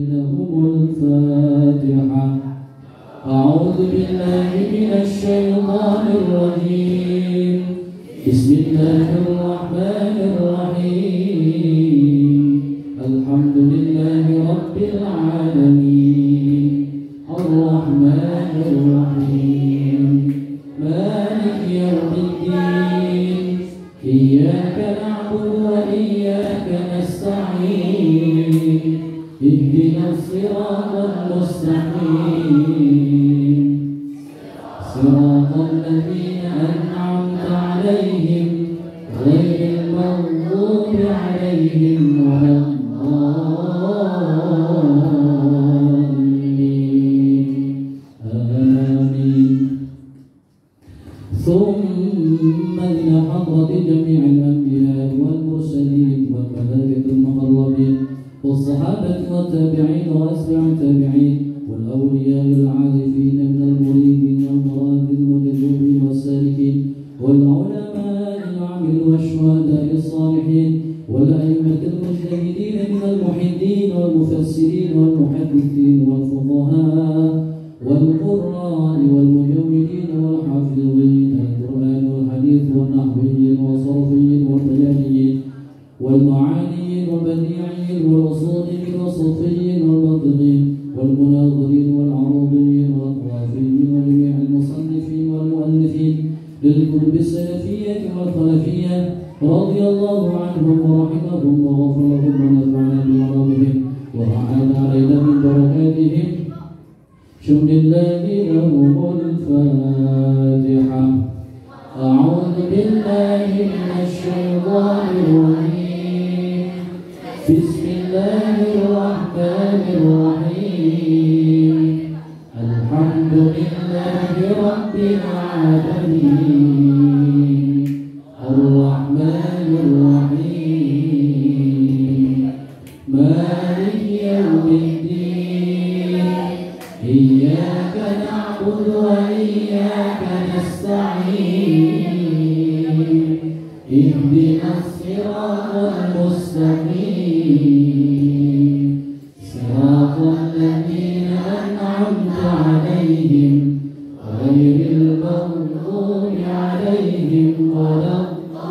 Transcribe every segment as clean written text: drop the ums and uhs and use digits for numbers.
لهم الفاتحة. أعوذ بالله من الشيطان الرجيم. بسم الله الرحمن الرحيم. الحمد لله رب العالمين الرحمن الرحيم مالك يوم الدين إياك نعبد وإياك نستعين اهدنا الصراط المستقيم صراط الذين أنعمت عليهم غير المغضوب عليهم ولا الضالين آمين. ثم إلى حضرة جميع الأنبياء والمرسلين والملائكة المقربين والصحابة والتابعين وأتباع التابعين والأولياء العارفين من المريدين والمراد والنجوم والسالكين والعلماء العامل والشهداء الصالحين والأئمة المجتهدين من المحدين والمفسرين والمحدثين والفقهاء والقراء والمجودين والحافظين القرآن والحديث والنحويين والصرفيين والبيانيين والمعانيين والبديعين والأصوليين والصوفيين والباطنين والمناظرين والعروضيين والطرافيين وجميع المصنفين والمؤلفين للكتب السلفية والخلفية رضي الله عنهم ورحمهم وغفر لهم ونفعنا بعلومهم وأعان علينا من بركاتهم. شكر الله لهم الفاتحة. أعوذ بالله من الشيطان الرجيم. بسم الله الرحمن الرحيم. الحمد لله رب العالمين الرحمن الرحيم مالك يوم الدين إياك نعبد وإياك نستعين اهدنا الصراط المستقيم صراط الذين أنعمت عليهم غير المغضوب عليهم ولا الضالين.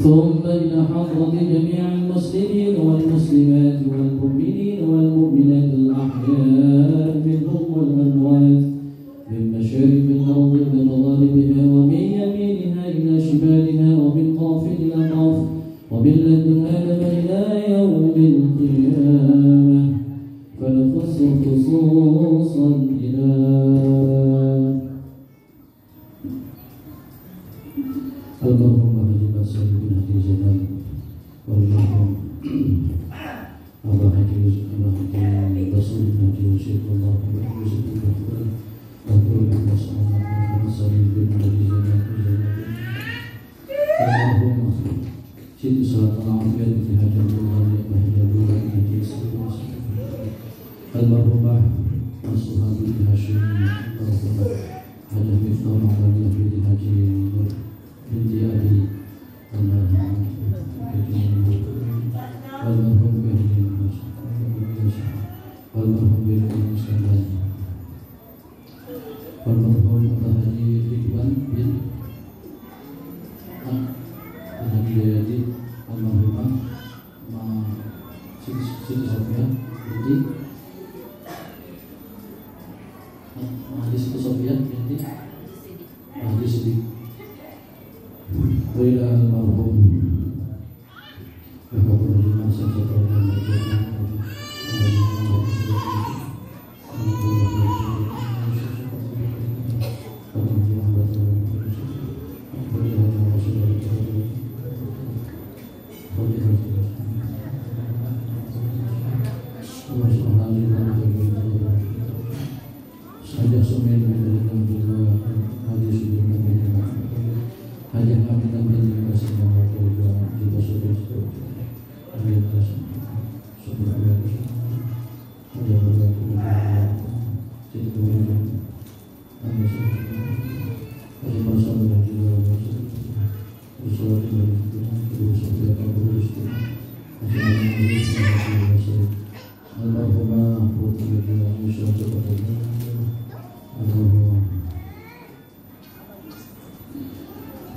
ثم إلى حضرة جميع المسلمين والمسلمات والمؤمنين والمؤمنات الأحياء منهم والأموات من مشارق الأرض ومغاربها ومن يمينها إلى شمالها ومن طرف إلى طرف ومن لدن آدم إلى يوم القيامة فنخص خصوصا إلى اللهم اهدنا سبيل هدي زمان واللهم أبا هدي رسول هدي وشيخ الله وحفظه وحفظه وحفظه وحفظه سبيل هدي زمان اللهم سيد صلاة العافية في هجر الله وهي الله هدي سبيل اللهم نصرها بالهاشم اللهم هدى مفتاح على اليهود هدي binti Abi Allahumma Wila al-marhum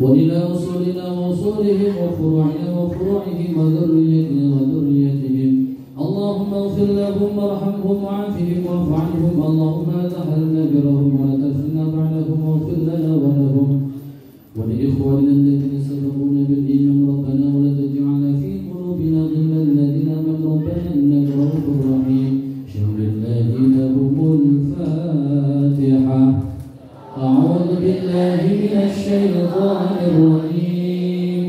وإلى أصولنا وأصولهم وفروعنا وفروعهم وذريتنا وذريتهم. اللهم اغفر لهم وارحمهم وعافهم واعف عنهم. اللهم لا تحرمنا برهم ولا تفتنا بعدهم واغفر لنا ولهم ولإخواننا الذين سبقونا بالإيمان. ربنا ولا تجعلنا في قلوبنا غلا للذين آمنوا ربنا إنك رؤوف رحيم. بسم الله لهم الفاتحة. أعوذ بالله من الشيطان الرجيم.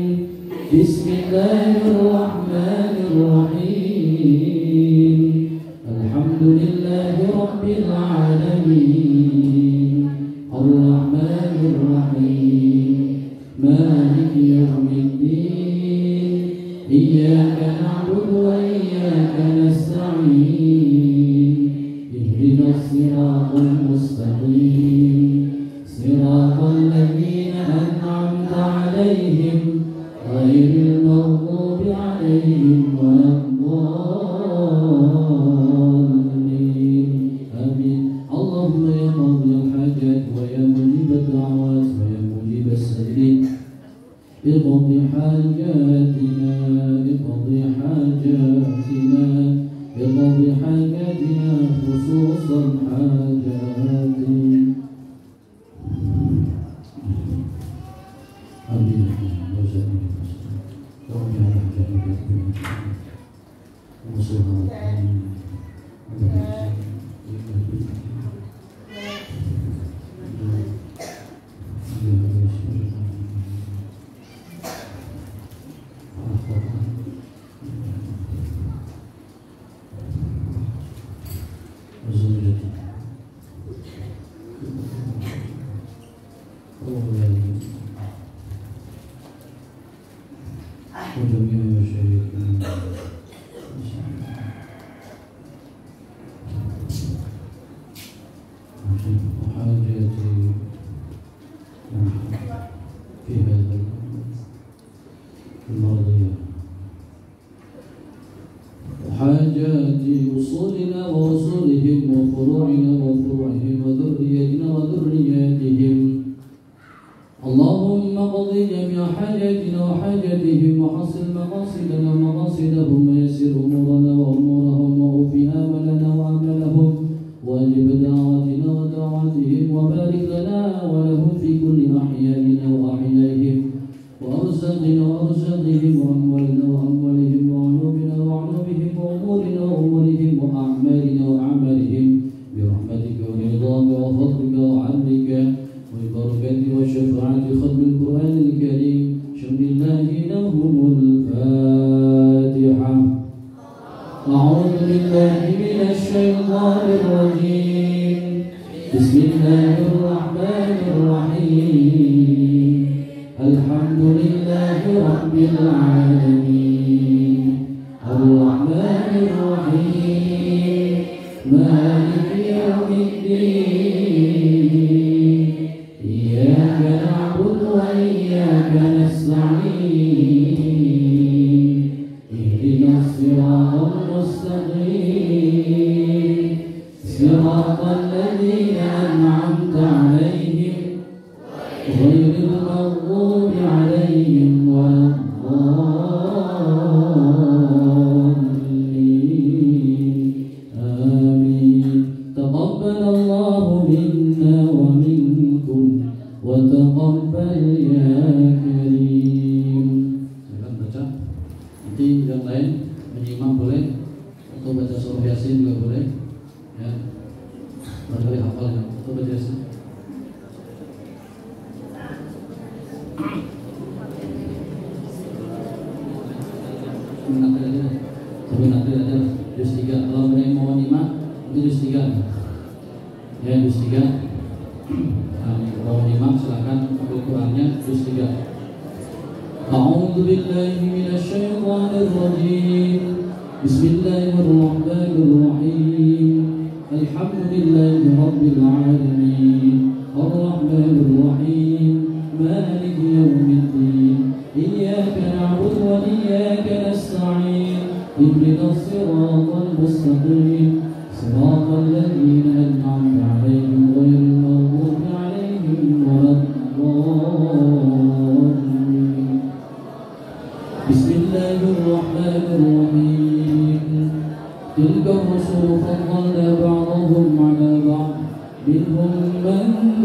بسم الله الرحمن الرحيم. الحمد لله رب العالمين الرحمن الرحيم مالك يوم الدين إياك نعبد وإياك نستعين اهدنا الصراط المستقيم صراط الذين أنعمت عليهم غير المغضوب عليهم ولا الضالين آمين. اللهم يا قاضي الحاجات ويا مجيب الدعوات ويا مجيب السائلين اقض حاجاتنا اقض حاجاتنا اقض حاجاتنا خصوصا حاجاتي. آمين. حاجاتي وصولنا ووصولهم وفروعنا وفروعهم وذريتنا وذرياتهم. اللهم اقض جميع حاجاتنا وحاجاتهم وحصل مقاصدنا ومقاصدهم ويسر امورنا وامورهم واوفي املنا واملهم واجب دعواتنا ودعواتهم وبارك لنا ولهم في كل احيائنا واحيائهم وارزقنا وارزقهم واموالنا واموالهم وعلومنا وعلومهم وامورنا وامورهم واعمالنا واعمالهم برحمتك ورضاك وفضلك وعدلك وبركة وشفاعة ختم القرآن الكريم. بسم الله لهم الفاتحة. أعوذ بالله من الشيطان الرجيم. بسم الله الرحمن الرحيم. الحمد لله رب العالمين الرحمن الرحيم مالك يوم الدين إياك نعبد وإياك نستعين اهدنا الصراط المستقيم صراط الذين أنعمت عليهم غير المغضوب عليهم ولا الضالين آمين. تقبل الله منا ومنكم وتقبل يا كريم. Silakan baca. Nanti yang lain menyimak boleh, atau baca surah Yasin juga boleh. Ya. Barangkali hafal ya, atau baca Yasin. Sampai nanti aja juz 3. Kalau mereka mau nyimak itu juz 3 ya, juz 3. Kalau nyimak silahkan ambil Qurannya juz 3. A'udzu billahi minasyaitonir rajim. Bismillahirrahmanirrahim. Alhamdulillahi rabbil alamin arrahmanir rahim maliki yaumiddin iyyaka na'budu wa iyyaka nasta'in اهدنا الصراط المستقيم صراط الذين أنعمت عليهم غير المغضوب عليهم ولا الضالين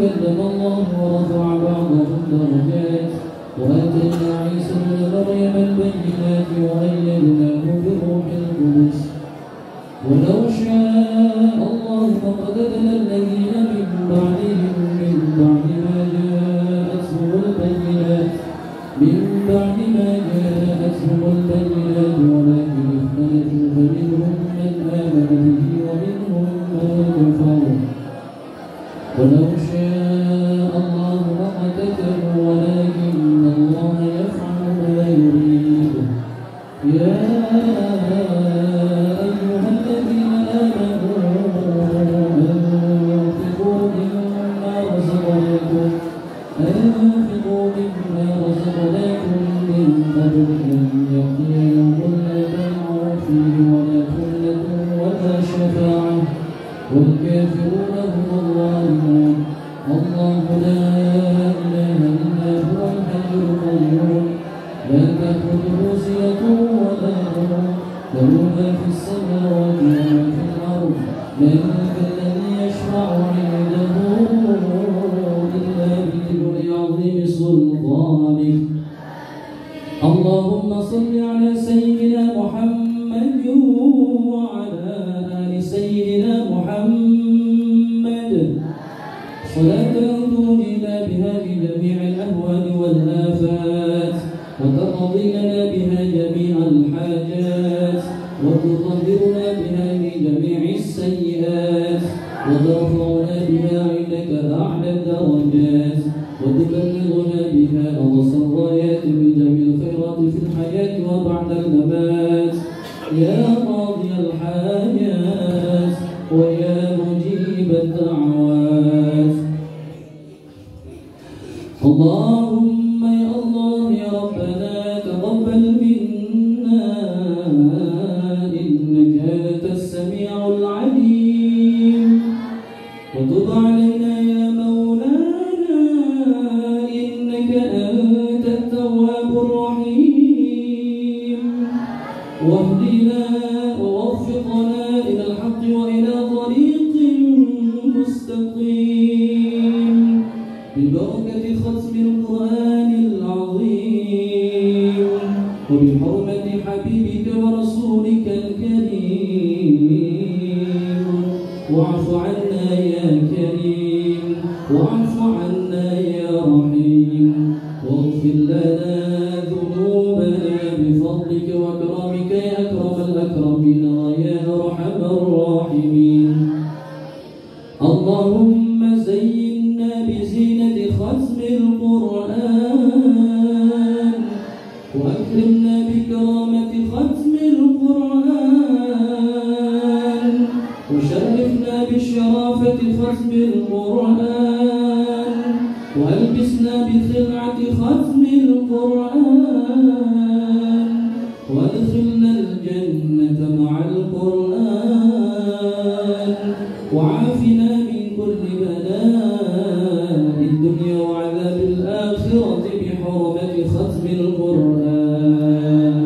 كلم الله ورفع بعضهم درجات وآتينا عيسى ابن مريم البينات وأيدناه بروح القدس ولو شاء الله لقتتل الذين من بعدهم من بعد ما جاءتهم البينات ولكن اختلفوا فمنهم من آمن به ومنهم من كفر ولو شاء الله لقتتلوا ولكن الله يفعل ما يريد يا أيها الذين آمنوا أنفقوا مما رزقناكم من قبل أن يأتي يوم لا بيع فيه ولا خلة ولا شفاعة والكافرون هم الظالمون الله لا إله إلا هو الحي القيوم لا تأخذه سنة ولا نوم له ما في السماوات وما في الأرض من ذا الذي يشفع عنده إلا بإذنه عظيم سلطانه اللهم صل على سيدنا محمد وعلى آل سيدنا محمد صلاة تنجينا بها من جميع الأهوال والآفات وتقضي لنا بها جميع الحاجات وتطهرنا بها من جميع السيئات وترفعنا بها عندك أعلى الدرجات وتبلغنا بها أقصى الغايات من جميع الخيرات في الحياة وبعد الممات يا قاضي الحاجات ويا مجيب الدعوات اللهم يا الله يا ربنا تقبل منا إنك أنت السميع العليم وتب علينا يا مولانا إنك أنت التواب الرحيم واهدنا ووفقنا إلى الحق وإلى طريق مستقيم ببركة ختم القرآن العظيم وبحرمة حبيبك ورسولك الكريم واعف عنا يا كريم واعف عنا يا رحيم واغفر لنا ذنوبنا بفضلك وكرمك يا أكرم الأكرمين ويا أرحم الراحمين اللهم زينا بزينة ختم القرآن وأكرمنا بكرامة ختم القرآن وشرفنا بشرافة ختم القرآن وألبسنا بخلعة ختم القرآن وادخلنا الجنة مع القرآن وعافنا من كل بلاء الدنيا وعذاب الآخرة بحرمة ختم القرآن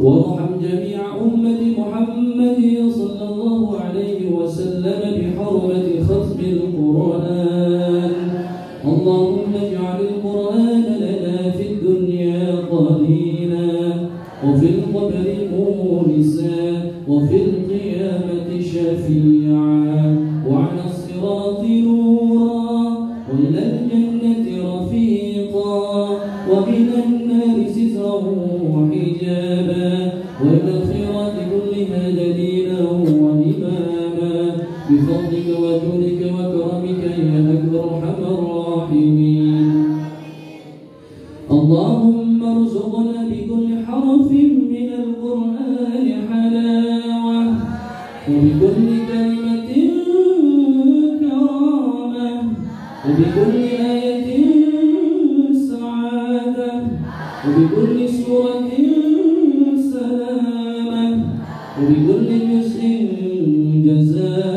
وارحم جميع أمة محمد صلى الله عليه وسلم بحرمة ختم القرآن اللهم اجعل القرآن لنا في الدنيا قليلا وفي القبر مونسا وفي القيامة شفيعا وعلى الصراط نورا وإلى الجنة رفيقا ومن النار سترا وحجابا وإلى الخيرات كلها دليلا وإماما بفضلك وجودك وكرمك يا أرحم الراحمين اللهم ارزقنا بكل حرف من القرآن حلاوة وبكل كلمة كرامة وبكل آية سعادة وبكل سورة سلامة وبكل جزء جزاء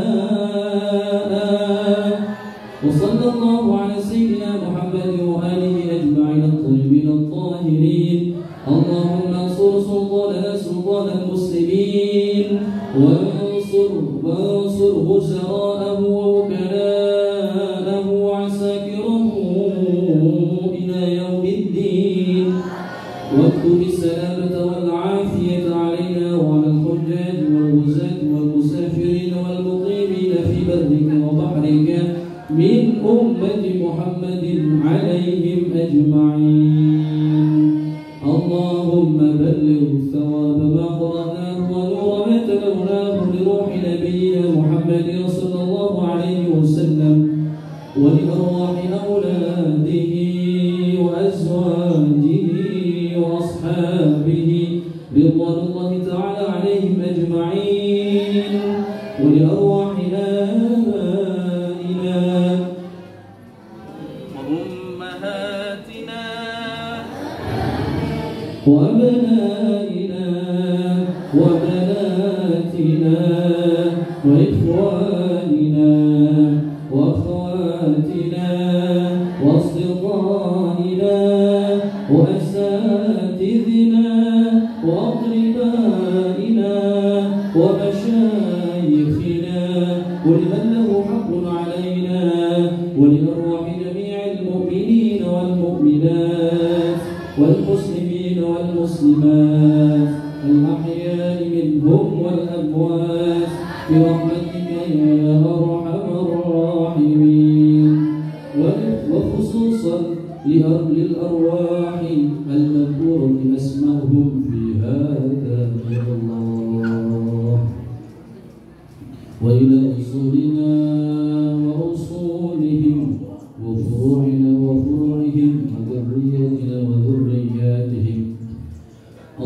وصلى الله على سيدنا محمد وآله أجمعين الطيبين الطاهرين اللهم انصر سلطاننا سلطان المسلمين وانصر وزراءه ووكلاءه من أمة محمد عليهم أجمعين. اللهم بلغ ثواب ما قرأناه ونور ما تلوناه لروح نبينا محمد صلى الله عليه وسلم ولأرواح أولاده وأزواجه وأصحابه رضوان الله تعالى عليهم أجمعين ولأرواح آبائنا وأمهاتنا وأبنائنا وبناتنا وإخواننا وأخواتنا وأصدقائنا وأساتذنا وأقربائنا ومشايخنا ولمن له حق علينا ولأرواح جميع المؤمنين والمؤمنات والمسلمين والمسلمات الأحياء منهم والأموات برحمتك يا أرحم الراحمين وخصوصا للأرواح المذكورة أسماءهم في هذا الله وإلى أصولنا وأصولهم وفروعنا وفروعهم وذريتنا وذرياتهم.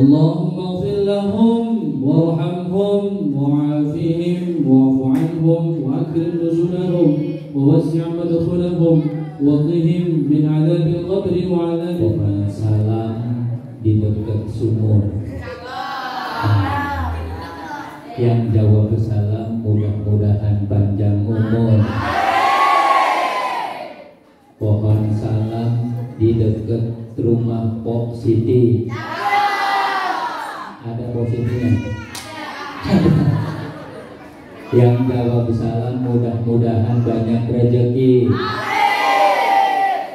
اللهم اغفر لهم وارحمهم وعافهم واعف عنهم وأكرم نزلهم ووسع مدخلهم وقهم من عذاب القبر وعذاب salam di dekat sumur. Yang jawab salam mudah-mudahan panjang umur. Pohon salam di dekat rumah Pok Siti. Ada Pok Sitinya? Yang jawab salam mudah-mudahan banyak rezeki.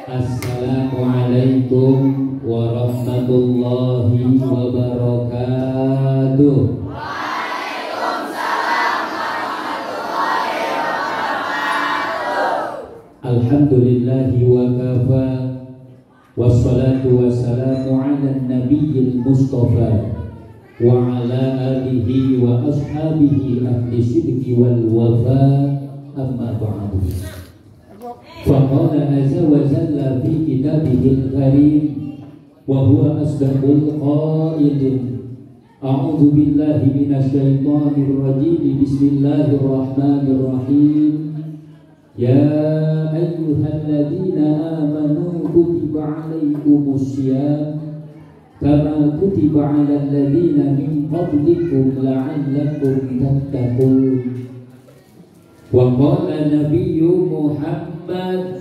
Assalamualaikum warahmatullahi wabarakatuh. Waalaikumsalam warahmatullahi wabarakatuh. Alhamdulillahi wa kafa wassalatu wassalamu ala nabiyil mustafa wa ala alihi wa ashabihi ahli sidqi wal wafa amma ba'du. Faqala azza wa jalla fi kitabihil karim wa huwa asdaqul qailin a'udzu billahi minasyaitonir rajim bismillahirrahmanirrahim ya ayyuhalladzina amanu kutiba alaikumussyam kama kutiba alal ladzina min qablikum la'allakum tattaqun. Wa qala nabiyyu Muhammad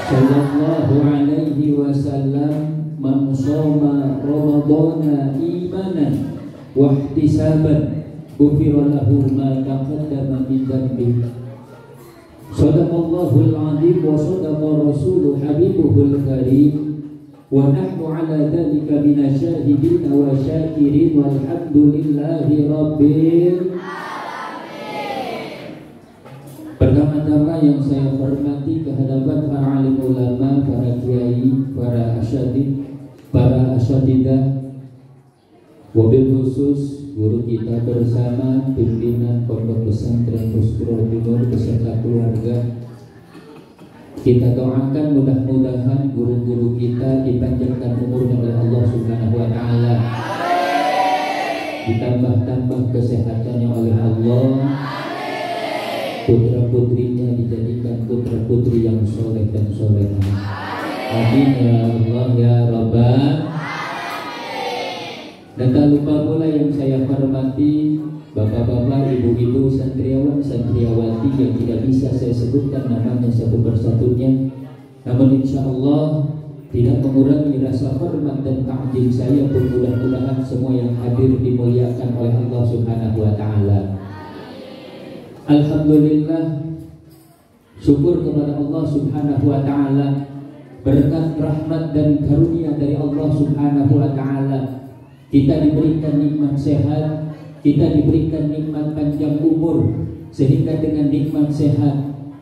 sallallahu alaihi wasallam man shoma ramadhana imanan wa ihtisaban ghufira lahu ma taqaddama min dhanbihi. Sadaqallahul azim wa sadaqa rasuluhu habibuhul karim wa nahnu ala dhalika minasyahidin wa syakirin walhamdulillahi rabbil. Pertama-tama yang saya hormati kehadapan para alim ulama, para kiai, para asyadid, para asyadidah, wabil khusus guru kita bersama pimpinan Pondok Pesantren Pusdul Nur beserta keluarga. Kita doakan mudah-mudahan guru-guru kita dipanjangkan umurnya oleh Allah Subhanahu wa taala. Ditambah-tambah kesehatannya oleh Allah. Putra-putrinya dijadikan putra-putri yang soleh dan solehah. Amin ya Allah ya Rabbal. Dan tak lupa pula yang saya hormati bapak-bapak, ibu-ibu, santriawan, santriawati yang tidak bisa saya sebutkan namanya satu persatunya, namun insya Allah tidak mengurangi rasa hormat dan ta'zim saya pun mudah-mudahan semua yang hadir dimuliakan oleh Allah Subhanahu wa taala. Alhamdulillah, syukur kepada Allah Subhanahu wa taala, berkat rahmat dan karunia dari Allah Subhanahu wa taala kita diberikan nikmat sehat, kita diberikan nikmat panjang umur, sehingga dengan nikmat sehat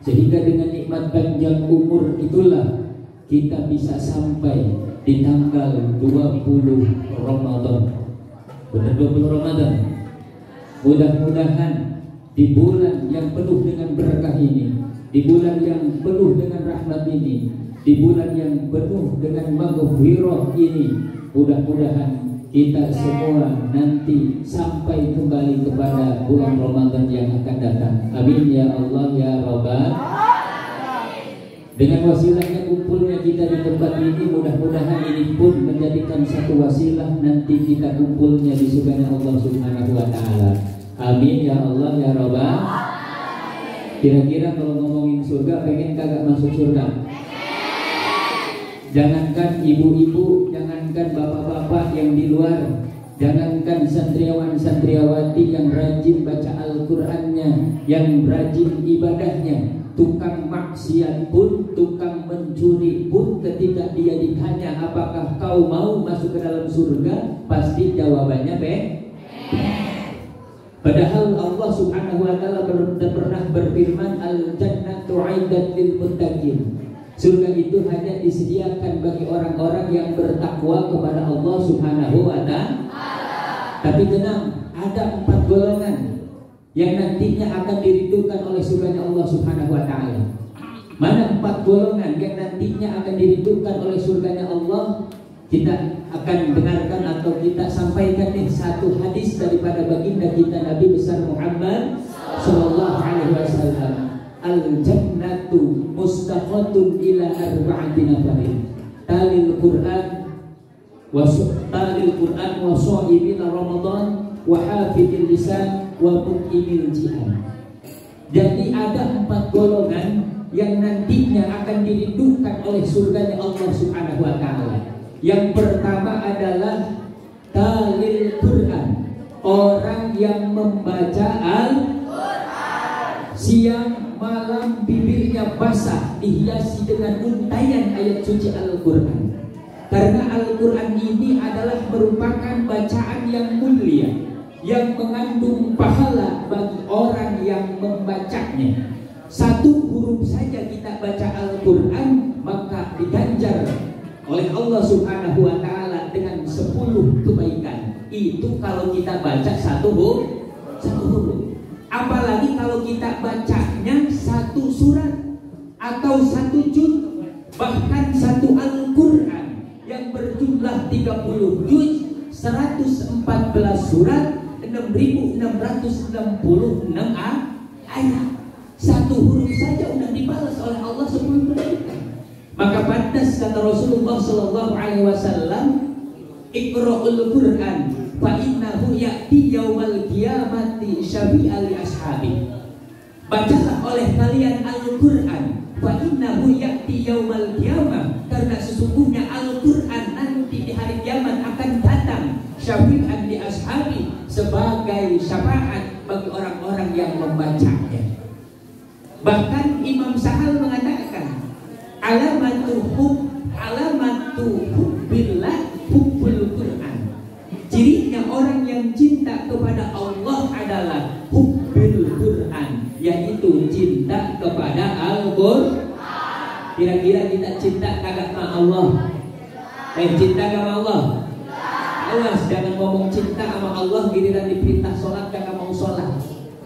sehingga dengan nikmat panjang umur itulah kita bisa sampai di tanggal 20 Ramadan. Benar 20 Ramadan. Mudah-mudahan di bulan yang penuh dengan berkah ini, di bulan yang penuh dengan rahmat ini, di bulan yang penuh dengan maghfirah ini, mudah-mudahan kita semua nanti sampai kembali kepada bulan Ramadan yang akan datang. Amin ya Allah ya Rabbal. Dengan wasilahnya kumpulnya kita di tempat ini, mudah-mudahan ini pun menjadikan satu wasilah nanti kita kumpulnya di surga Allah Subhanahu wa taala. Amin ya Allah ya Rabbal. Kira-kira kalau ngomongin surga, pengen kagak masuk surga? Jangankan ibu-ibu, jangankan bapak-bapak yang di luar, jangankan santriawan-santriawati yang rajin baca Al-Qur'annya, yang rajin ibadahnya, tukang maksiat pun, tukang mencuri pun, ketika dia ditanya apakah kau mau masuk ke dalam surga, pasti jawabannya Padahal Allah Subhanahu wa taala pernah berfirman, al-jannatu 'iddat lil muttaqin. Surga itu hanya disediakan bagi orang-orang yang bertakwa kepada Allah Subhanahu wa taala. Tapi tenang, ada 4 golongan yang nantinya akan dirindukan oleh surganya Allah Subhanahu wa taala. Mana 4 golongan yang nantinya akan dirindukan oleh surganya Allah? Kita akan dengarkan atau kita sampaikan nih satu hadis daripada baginda kita Nabi besar Muhammad sallallahu alaihi wasallam. Al-jannatu mustaqatun ila arba'ati nafarin. Talil Qur'an wa sha'imin Ramadan wa hafidil lisan wa muqimil jihad. Jadi ada 4 golongan yang nantinya akan dirindukan oleh surganya Allah Subhanahu wa taala. Yang pertama adalah talil Quran, orang yang membaca Al-Quran. Siang malam bibirnya basah dihiasi dengan untayan ayat suci Al-Quran. Karena Al-Quran ini adalah merupakan bacaan yang mulia, yang mengandung pahala bagi orang yang membacanya. 1 huruf saja kita baca Al-Quran, maka diganjar oleh Allah Subhanahu wa taala dengan 10 kebaikan. Itu kalau kita baca 1 huruf. Apalagi kalau kita bacanya 1 surat atau 1 juz, bahkan 1 Al-Quran yang berjumlah 30 juz, 114 surat, 6.666 ayat. 1 huruf saja sudah dibalas oleh Allah 10 kebaikan. Maka pantas kata Rasulullah sallallahu alaihi wasallam, Iqra'ul Qur'an fa innahu ya'ti yaumal qiyamati syafi'al li ashabi. Bacalah oleh kalian Al-Qur'an fa innahu ya'ti yaumal qiyamah, karena sesungguhnya Al-Qur'an nanti di hari kiamat akan datang syafi'an li ashabi, sebagai syafaat bagi orang-orang yang membacanya. Bahkan Imam Sahal mengatakan, alamatu hubbillah hubbul Quran. Cirinya orang yang cinta kepada Allah adalah hubbil Quran, yaitu cinta kepada Al-Quran. Kira-kira kita cinta kagak sama Allah? Cinta sama Allah? Awas, jangan ngomong cinta sama Allah giliran diperintah sholat kagak mau sholat.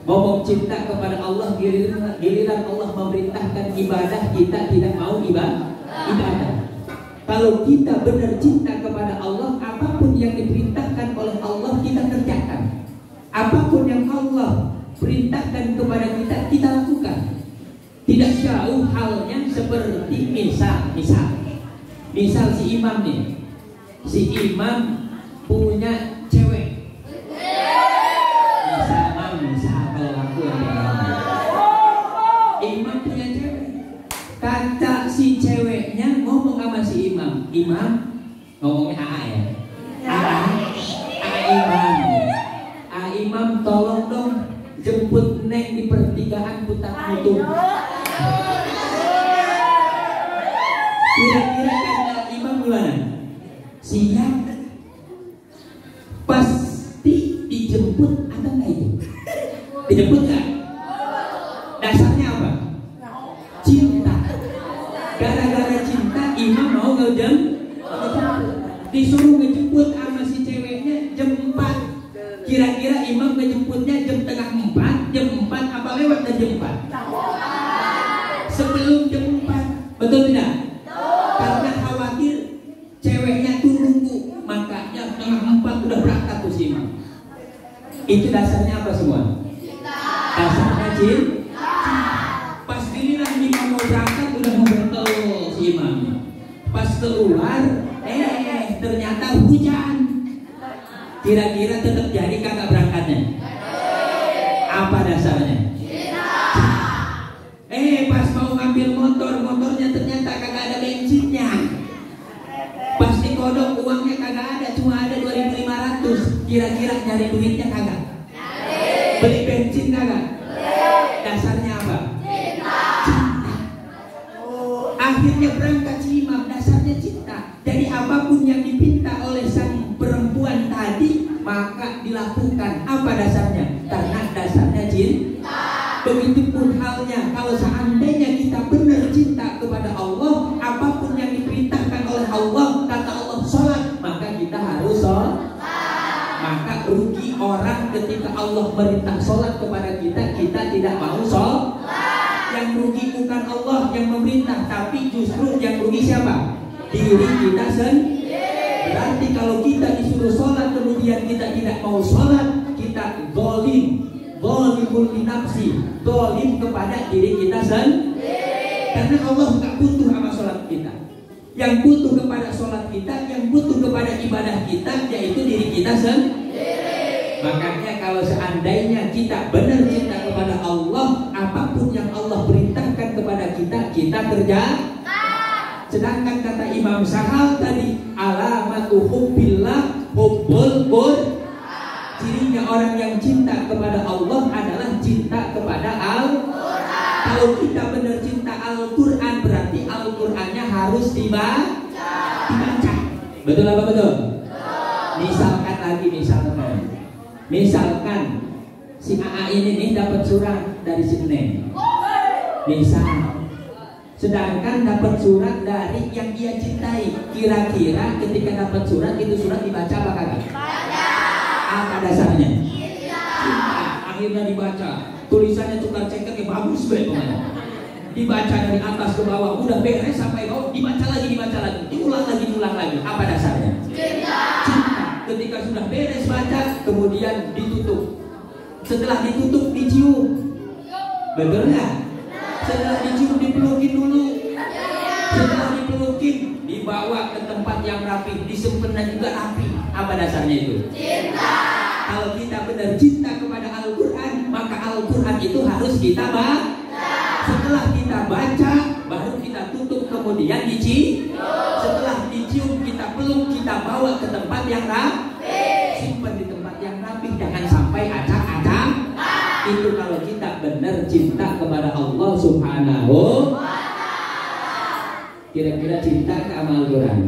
Ngomong cinta kepada Allah giliran Allah memerintahkan ibadah kita tidak mau ibadah. Kalau kita benar cinta kepada Allah, apapun yang diperintahkan oleh Allah kita kerjakan. Apapun yang Allah perintahkan kepada kita, kita lakukan. Tidak jauh halnya seperti misal si imam nih. Si imam punya cewek. Imam punya cewek. Kata si ceweknya ngomong sama si imam. Imam ngomongnya AA ya. Imam tolong dong jemput Neng di pertigaan Putar Mutu. Kira-kira kata imam gimana? Siap. Pasti dijemput atau enggak itu? Dijemput enggak? Dasarnya apa? cinta. Gara-gara cinta imam mau disuruh ngejemput sama si ceweknya jam 4. Kira-kira imam ngejemputnya jam tengah 4, jam 4 apa lewat dari jam 4? Sebelum jam 4. Betul tidak? Karena khawatir ceweknya tuh nunggu, makanya tengah 4 udah berangkat tuh si imam. Itu dasarnya apa semua? Dasarnya cinta. Pas giliran imam mau berangkat udah mau si imamnya. Pas keluar, ternyata hujan. Kira-kira tetap jadi kagak berangkatnya? Apa dasarnya? Pas mau ngambil motornya ternyata kagak ada bensinnya. Pas dikodok uangnya kagak ada, cuma ada 2.500. Kira-kira nyari duitnya kagak? Beli bensin kagak? Dasarnya apa? Cinta. Akhirnya berangkat si imam, dasarnya cinta. Jadi apapun yang dipinta oleh sang perempuan tadi maka dilakukan. Apa dasarnya? Karena dasarnya cinta. Begitupun halnya kalau seandainya kita benar cinta kepada Allah, apapun yang diperintahkan oleh Allah, kata Allah sholat, maka kita harus sholat. Maka rugi orang ketika Allah merintah sholat kepada kita, kita tidak mau sholat. Yang rugi bukan Allah yang memerintah, tapi justru yang rugi siapa? Diri kita sendiri. Berarti kalau kita disuruh sholat kemudian kita tidak mau sholat, kita zalimul linafsi, zalim kepada diri kita sendiri. Karena Allah nggak butuh sama sholat kita. Yang butuh kepada sholat kita, yang butuh kepada ibadah kita, yaitu diri kita sendiri. Makanya kalau seandainya kita benar cinta kepada Allah, apapun yang Allah perintahkan kepada kita, kita kerja. Sedangkan kata Imam Sahal tadi, alamatu hubbillah hubbul Qur'an. Cirinya orang yang cinta kepada Allah adalah cinta kepada Al-Quran. Kalau kita benar cinta Al-Quran, berarti Al-Qurannya harus dibaca. Betul apa betul? Misalkan lagi, misalkan si AA ini nih dapat surat dari si Neng. Misal, sedangkan dapat surat dari yang dia cintai. Kira-kira ketika dapat surat, itu surat dibaca apa kagak? Apa dasarnya? Cinta. Akhirnya dibaca, tulisannya tukar cekek bagus banget. Dibaca dari atas ke bawah, udah beres sampai bawah, dibaca lagi, diulang lagi. Apa dasarnya? Cinta. Ketika sudah beres baca, kemudian ditutup. Setelah ditutup dicium. Betul nggak? Setelah dicium dipelukin dulu. Setelah dipelukin dibawa ke tempat yang rapi, disimpan juga rapi. Apa dasarnya itu? Cinta. Kalau kita benar cinta kepada Al-Quran, maka Al-Quran itu harus kita baca. Setelah kita baca, baru kita tutup, kemudian dicium. Setelah dicium, kita peluk, kita bawa ke tempat yang rapi. Simpan di tempat yang rapi, jangan sampai acak-acak. Itu kalau kita benar cinta kepada Allah Subhanahu. Kira-kira cinta ke Al-Quran?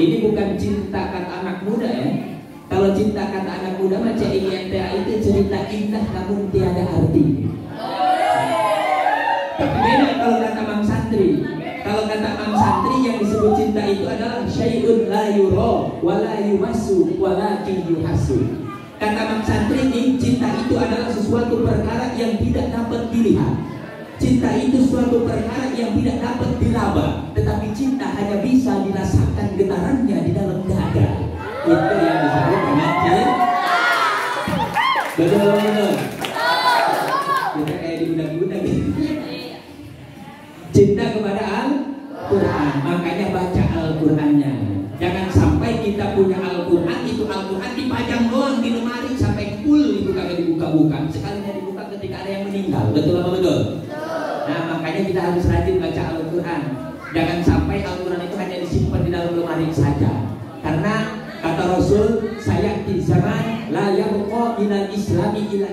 Ini bukan cinta kata anak muda ya. Kalau cinta kata anak muda mah CINTA itu cerita indah namun tiada arti. Tapi beda kalau kata Mang Santri. Kalau kata Mang Santri yang disebut cinta itu adalah syai'un la yura wa la yumassu walakin yuhassu. Kata Mang Santri ini, cinta itu adalah sesuatu perkara yang tidak dapat dilihat. Cinta itu suatu perkara yang tidak dapat diraba, tetapi cinta hanya bisa dirasakan getarannya di dalam dada. Itu yang disebut dengan cinta. Betul. Kita kayak di gudang-gudang gitu. Cinta kepada Al-Quran, makanya baca Al-Qurannya. Jangan sampai kita punya Al-Quran, itu Al-Quran dipajang doang di lemari sampai full, itu kagak dibuka-buka. Sekalinya dibuka ketika ada yang meninggal. Betul apa betul? Nah, makanya kita harus rajin baca Al-Quran. Jangan sampai Al-Quran itu hanya disimpan di dalam lemari saja. Karena kata Rasul, saya di zaman la yabqa minal islami ila